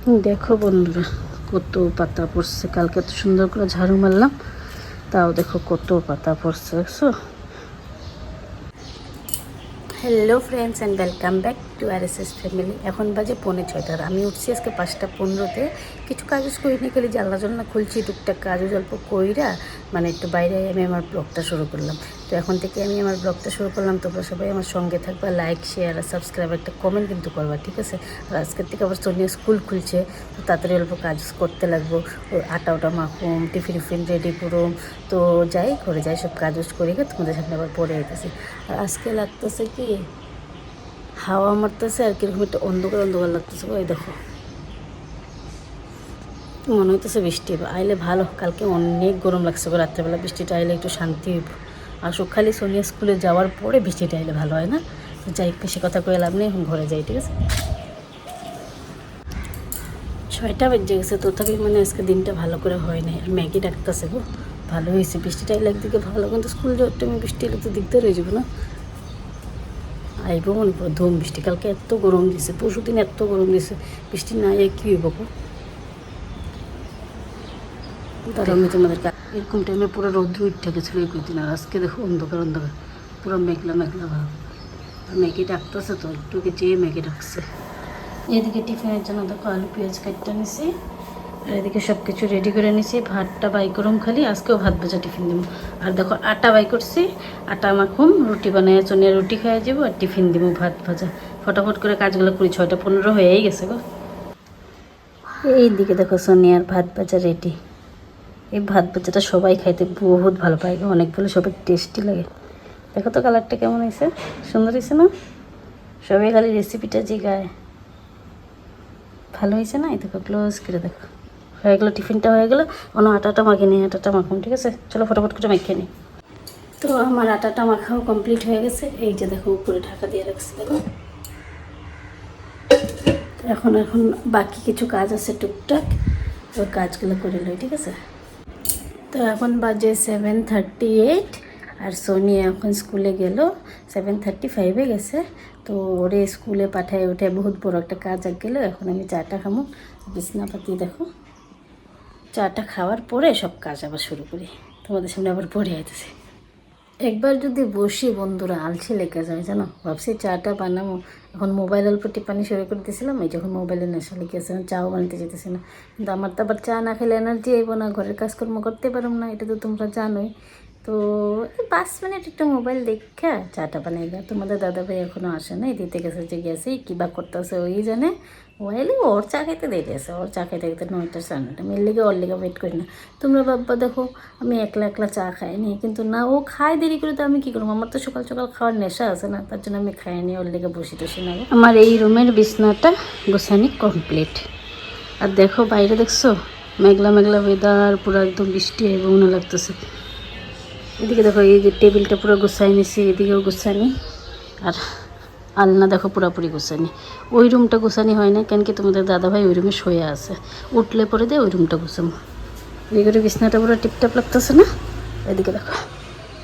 দেখো বন্ধুরা, কত পাতা পড়ছে। কালকে তো সুন্দর করে ঝাড়ু মারলাম, তাও দেখো কত পাতা পড়ছে, দেখছো। Hello friends and welcome back to RSS family. এখন বাজে 6:45। আমি উঠছি আজকে 5:15-তে। কিছু কাজ করিনি, খালি জানলা খুলছি, টুকটাক কাজও অল্প কইরা মানে একটু বাইরে আমি আমার ব্লগটা শুরু করলাম। তো এখন থেকে আমি আমার ব্লগটা শুরু করলাম। তোমরা সবাই আমার সঙ্গে থাকবা, লাইক শেয়ার আর সাবস্ক্রাইব, একটা কমেন্ট কিন্তু করবা, ঠিক আছে। আর আজকের থেকে আবার সোনিয়া স্কুল খুলছে, তো তাড়াতাড়ি অল্প কাজ করতে লাগবো। ওই আটা মাখুম, টিফিন রেডি করুম। তো যাই করে যাই, সব কাজ করি তোমাদের সামনে আবার পরে আইতেছি। আর আজকে লাগতেছে কি হাওয়া মারতেছে, আর কিরকম একটা অন্ধকার লাগতেছে। ওই দেখো, মনে হইতেছে বৃষ্টি আইলে ভালো। কালকে অনেক গরম লাগছে, রাত্রেবেলা বৃষ্টিটা আইলে একটু শান্তি হইব। আর খালি সোনিয়া স্কুলে যাওয়ার পরে বৃষ্টিটা আইলে ভালো হয় না। তো যাই, বেশি কথা কয়ে লাভ নেই, এখন ঘরে যাই, ঠিক আছে। 6টা বেজে গেছে, তথাপি মানে আজকে দিনটা ভালো করে হয় নাই। আর ম্যাগি ডাকতেছে গো, ভালো হয়েছে বৃষ্টিটা আইলে একদিকে ভালো, কিন্তু স্কুল যাওয়ার টাইমে বৃষ্টি এলে তো দিকদার হয়ে যাবো না। আইব মনে করো ধুম বৃষ্টি। কালকে এত গরম দিছে, পরশু দিন এত গরম দিছে, বৃষ্টি না এ কী হইব গো। তার আমি তোমাদের এরকম টাইমে পুরো রৌদ্র উঠে গেছিলো এই কদিন। আর আজকে দেখো অন্ধকার পুরো মেঘলা ভাব। আর ম্যাগি ডাকতেছে, তো একটু যেয়ে ম্যাগি ডাকছে। এদিকে টিফিনের জন্য দেখো আলু পেঁয়াজ কাটতে নিছি, আর এদিকে সব কিছু রেডি করে নিছি। ভাতটা বাই করুম, খালি আজকেও ভাত ভাজা টিফিন দিব। আর দেখো আটা বাই করছি, আটা মাখুম, রুটি বানাই, চনিয়া রুটি খাইয়ে যাবো, আর টিফিন দিব ভাত ভাজা। ফটাফট করে কাজগুলো করি, 6:15 হয়েই গেছে গো। এইদিকে দেখো সোনিয়ার ভাত ভাজা রেডি। এই ভাত ভাজাটা সবাই খাইতে বহুত ভালো পায়, অনেক বলে সবাই টেস্টি লাগে। দেখো তো কালারটা কেমন হয়েছে, সুন্দর হয়েছে না? সবাই খালি রেসিপিটা জিগায়, ভালো হয়েছে না? এই দেখো ক্লোজ করে দেখো, হয়ে গেলো, টিফিনটা হয়ে গেলো। অন্য আটাটা মাখিয়ে নিই, আটাটা মাখুন, ঠিক আছে। চলো ফটাফট করে মাখিয়ে নিই। তো আমার আটাটা মাখাও কমপ্লিট হয়ে গেছে। এই যে দেখো উপরে ঢাকা দিয়ে রাখছি, দেখো। এখন বাকি কিছু কাজ আছে টুকটাক, ওই কাজগুলো করে লই, ঠিক আছে। তো এখন বাজে 7:38, আর সোনি এখন স্কুলে গেল। 7:35 গেছে। তো ওরে স্কুলে পাঠায় উঠে বহুত বড় একটা কাজ গেল। এখন আমি চাটা খামো, বিছনাপাতি দেখো। চাটা খাওয়ার পরে সব কাজ আবার শুরু করি, তোমাদের সামনে আবার পড়ে আইতেছে। একবার যদি বসি বন্ধুরা, আলসে লেগে যায় জানো। ভাবছি চাটা বানাবো, এখন মোবাইল অল্প টিপানি শুরু করে দিয়েছিলাম। এই যখন মোবাইলে নেশা লেগেছে, চাও বানাতে যেতেছি না। কিন্তু আমার তো আবার চা না খেলে এনার্জি আইব না, ঘরের কাজকর্ম করতে পারব না, এটা তো তোমরা জানোই। তো 5 মিনিট একটু মোবাইল দেখা চাটা বানাই দেয়। তোমাদের দাদাভাই এখনও আসে নাই, দিতে গেছে, যে গেছে কী বা করতেছে ওই জানে। ওয়াইলে ওর চা খাইতে দেরি আছে, ওর চা খাইতে 9টা 9:30। মেয়ের লিগে ওর লিগে ওয়েট করি না। তোমরা বাবা দেখো, আমি একলা চা খাইনি, কিন্তু না ও খায় দেরি করে, তো আমি কী করবো? আমার তো সকাল খাওয়ার নেশা আছে না, তার জন্য আমি খাইনি, ওর লিগে বসি টসি না। আমার এই রুমের বিছনাটা গোছানি কমপ্লিট। আর দেখো বাইরে দেখছো, মেঘলা ওয়েদার, পুরো একদম বৃষ্টি এবং মনে লাগতেছে। এদিকে দেখো, এই যে টেবিলটা পুরো গুছাই নিছি, এদিকেও গুছানি। আর আলনা দেখো পুরোপুরি গুছানি। ওই রুমটা গুছানি হয় না, কেন কি তোমাদের দাদাভাই ওই রুমে শুয়ে আছে, উঠলে পরে দিয়ে ওই রুমটা গুছাবো। এই করে বিছনাটা পুরো টিপটাপ লাগতেছে না? এদিকে দেখো,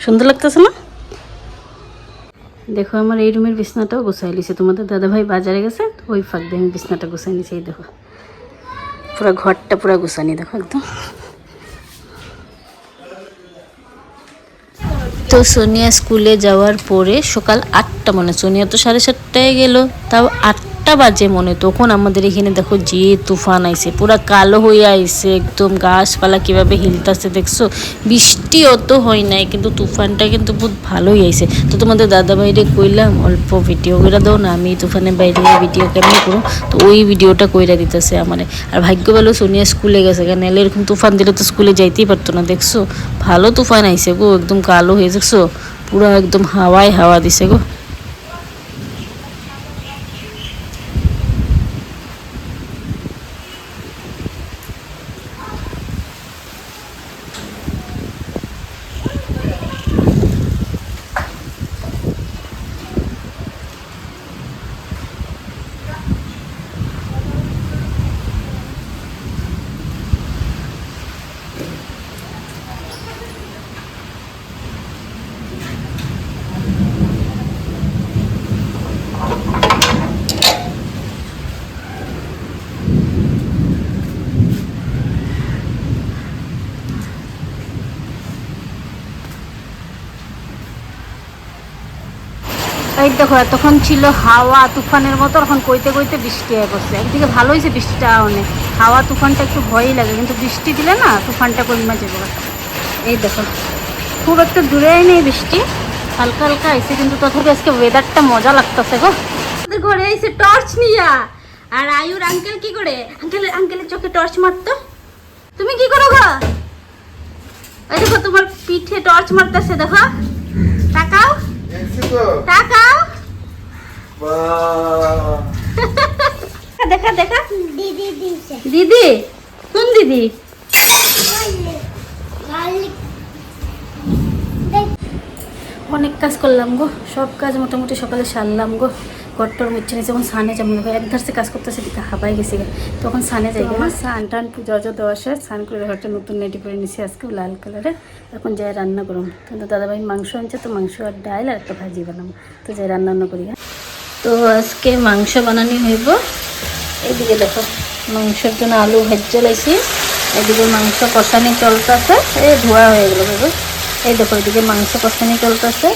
সুন্দর লাগতেছে না? দেখো আমার এই রুমের বিছনাটাও গুছাই লিছে। তোমাদের দাদাভাই বাজারে গেছে, ওই ফাঁক দিয়ে আমি বিছনাটা গুছাই নিছি। এই দেখো পুরো ঘরটা পুরো গুছানি, দেখো একদম। তো সোনিয়া স্কুলে যাওয়ার পরে সকাল 8টা, সোনিয়া তো 7:30টায় গেল, তাও 8টা বাজে তখন আমাদের এখানে দেখো যে তুফান আইছে, পুরা কালো হয়ে আইছে একদম। গাছপালা কীভাবে হিলতাছে দেখছো। বৃষ্টি অত হয় নাই, কিন্তু তুফানটা কিন্তু বহুত ভালোই আইছে। তো তোমাদের দাদা ভাইরে কইলাম অল্প ভিডিও করে দাও না, আমি তুফানের বাইরে ভিডিও কেমন করুন। তো ওই ভিডিওটা কইরা দিতেছে আমারে। আর ভাগ্য ভালো সোনিয়া স্কুলে গেছে, কেন এলে এরকম তুফান দিলে তো স্কুলে যাইতেই পারতো না। দেখছো ভালো তুফান আইছে গো, একদম কালো হয়ে দেখছো, পুরো একদম হাওয়া দিছে গো। এই দেখো তখন ছিল হাওয়া তুফানের মতো, এখন কইতে কইতে বৃষ্টি হয়ে পড়ছে। একদিকে ভালো হয়েছে বৃষ্টিটা অনেক, হাওয়া তুফানটা একটু ভয়ই লাগে, কিন্তু বৃষ্টি দিলে না তুফানটা কমে যাবে। এই দেখো খুব একটা দূরেই নেই বৃষ্টি, হালকা হালকা আইসে, কিন্তু তথাপি আজকে ওয়েদারটা মজা লাগতেছে গো। আমাদের ঘরে আইসে টর্চ নিয়া, আর আয়ুর আঙ্কেল কি করে, আঙ্কেলের চোখে টর্চ মারতো। তুমি কি করো গো? এই দেখো তোমার পিঠে টর্চ মারতেছে, দেখো তাকাও তাকাও। দেখা দেখা দিদি দিছে। দিদি কোন দিদি? অনেক কাজ করলাম গো, সব কাজ মোটামুটি সকালে সারলাম গো। ঘরটার মুচ্ছে নিয়েছে, যখন সানে যাবো এক ধারসে কাজ করতেছে, দিকে হাবাই গেছি তখন সানে যাই। আমার সান টান পুজো দেওয়া শেষ, স্নান করে ঘরটা নতুন নেটি করে নিছি আজকে লাল কালারে। এখন যাই রান্না করুন, কিন্তু দাদাভাই মাংস আনছে, তো মাংস আর ডাল আর একটা ভাজি বানাবো, তো যাই রান্না করি। তো আজকে মাংস বানানি হইব। এইদিকে দেখো মাংসের জন্য আলু ভেজে লাইছি, এদিকে মাংস কষানি চলতেছে, এই ধোয়া হয়ে গেল বাবু। এই দেখো এদিকে মাংস কষানি চলতেছে,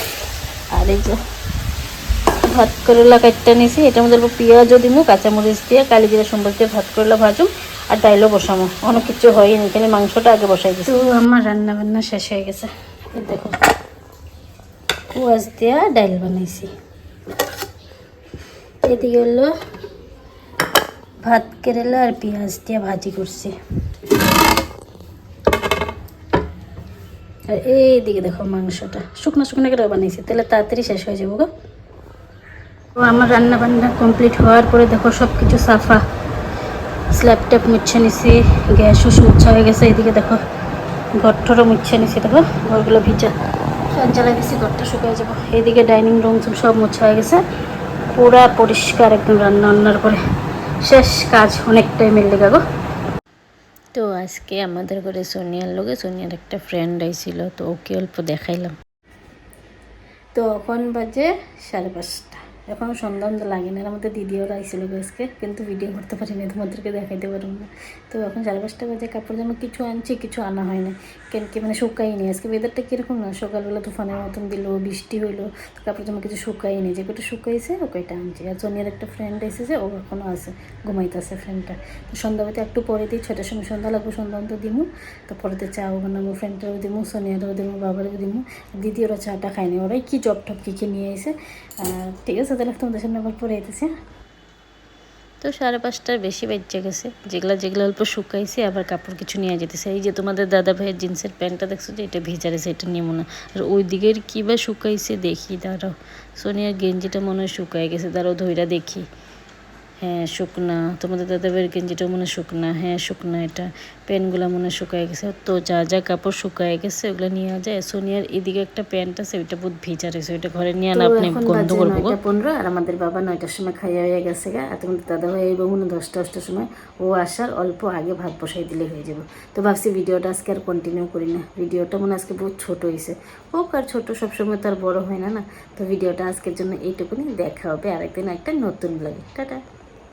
আর এই যে ভাত করলা কাটটা নিছি, এটার মধ্যে পেঁয়াজও দিমু, কাঁচামরিচ দিয়ে কালি জিরা সম্বর দিয়ে ভাত করলা ভাজুম, আর ডাইলও বসামো। অনেক কিছু হয়নি, খালি মাংসটা আগে বসাই দিচ্ছি। তো আমার রান্না বান্না শেষ হয়ে গেছে। এই দেখো কুয়াশ দিয়া ডাইল বানাইছি, এদিকে হলো ভাত কেরেলা আর পেঁয়াজ দিয়ে ভাজি করছি, আর এইদিকে দেখো মাংসটা শুকনো শুকনো করে বানাইছি, তাহলে তাড়াতাড়ি শেষ হয়ে যাবো গো। তো আমার রান্না বান্না কমপ্লিট হওয়ার পরে দেখো সব কিছু সাফা, স্ল্যাব ট্যাপ মুছে নিছি, গ্যাসও মুছা হয়ে গেছে। এদিকে দেখো ঘরটারও মুছে নিছি, দেখো ঘরগুলো ভিজা, ফ্যান চালাই দিছি, ঘরটা শুকিয়ে যাবো। এইদিকে ডাইনিং রুম সব মুছা হয়ে গেছে, পুরা পরিষ্কার একদম। রান্নার পরে শেষ কাজ, অনেক টাইমের লেগে গো। তো আজকে আমাদের ঘরে সোনিয়ার লোকে, সোনিয়ার একটা ফ্রেন্ড আইছিল, তো ওকে অল্প দেখাইলাম। তো এখন বাজে 5:30, এখন সন্ধ্যা লাগে না। আমাদের দিদিওরা আইছিল আজকে, কিন্তু ভিডিও করতে পারি না, তোমাদেরকে দেখাইতে পারবো না। তো এখন 5:30 বাজে, কাপড় জামা কিছু আনছি, কিছু আনা হয় না, কেন কি মানে শুকাইনি। আজকে ওয়েদারটা কীরকম না, সকালবেলা তুফানের মতন দিল, বৃষ্টি হইলো, তো কাপড় জামা কিছু শুকাইনি, যে কটা শুকাইছে ও কয়টা আনছি। আর সোনিয়ার একটা ফ্রেন্ড এসেছে, ও এখনও আছে, ঘুমাইতেছে ফ্রেন্ডটা। তো সন্ধ্যাবাতি একটু পরে দিই, 6টার সময় সন্ধ্যা লাগবো, সন্ধ্যা অন্ত দিমু, তো পরেতে চাও বানাবো, ফ্রেন্ডটারও দিমু, সোনিয়ারও দিমু, বাবারও দিমু। দিদি ওরা চাটা খায়নি, ওরাই কি জব টপ কী নিয়ে এসে। ঠিক আছে, তাহলে তোমাদের সামনে আবার পরে আইতেছে। তো 5:30 বেশি বাজে গেছে, যেগুলো অল্প শুকাইছে, আবার কাপড় কিছু নিয়ে যেতেছে। এই যে তোমাদের দাদা ভাইয়ের জিন্সের প্যান্টটা দেখছো যে, এটা ভিজা রয়েছে, এটা নিবো না। আর ওই দিকের কী বা শুকাইছে দেখি, দাঁড়াও। সোনিয়ার গেঞ্জিটা মনে হয় শুকাই গেছে, দাঁড়াও ধইরা দেখি। হ্যাঁ শুকনা, তোমাদের দাদা ভাইয়ের গেঞ্জিটাও মনে শুকনা, হ্যাঁ শুকনা। এটা প্যান্টগুলো মনে শুকাই গেছে। তো যা যা কাপড় শুকাই গেছে ওগুলো নিয়ে যায়। সোনিয়ার এদিকে একটা প্যান্ট আছে, ওইটা বহুত ভিজা রয়েছে, ওইটা ঘরে নিয়ে আনা, আপনি গন্ধ করবো। 9:15, আর আমাদের বাবা 9টার সময় খাইয়া হয়ে গেছে গা। আর তোমাদের দাদা ভাই এই মনে 10টার সময় ও আসার অল্প আগে ভাত বসাই দিলে হয়ে যাবো। তো ভাবছি ভিডিওটা আজকে আর কন্টিনিউ করি না, ভিডিওটা মনে আজকে বহুত ছোট হয়েছে। হোক আর ছোটো, সবসময় তো আর বড়ো হয় না না। তো ভিডিওটা আজকের জন্য এইটুকুনি, দেখা হবে আরেকদিন একটা নতুন ব্লগে। টাটা।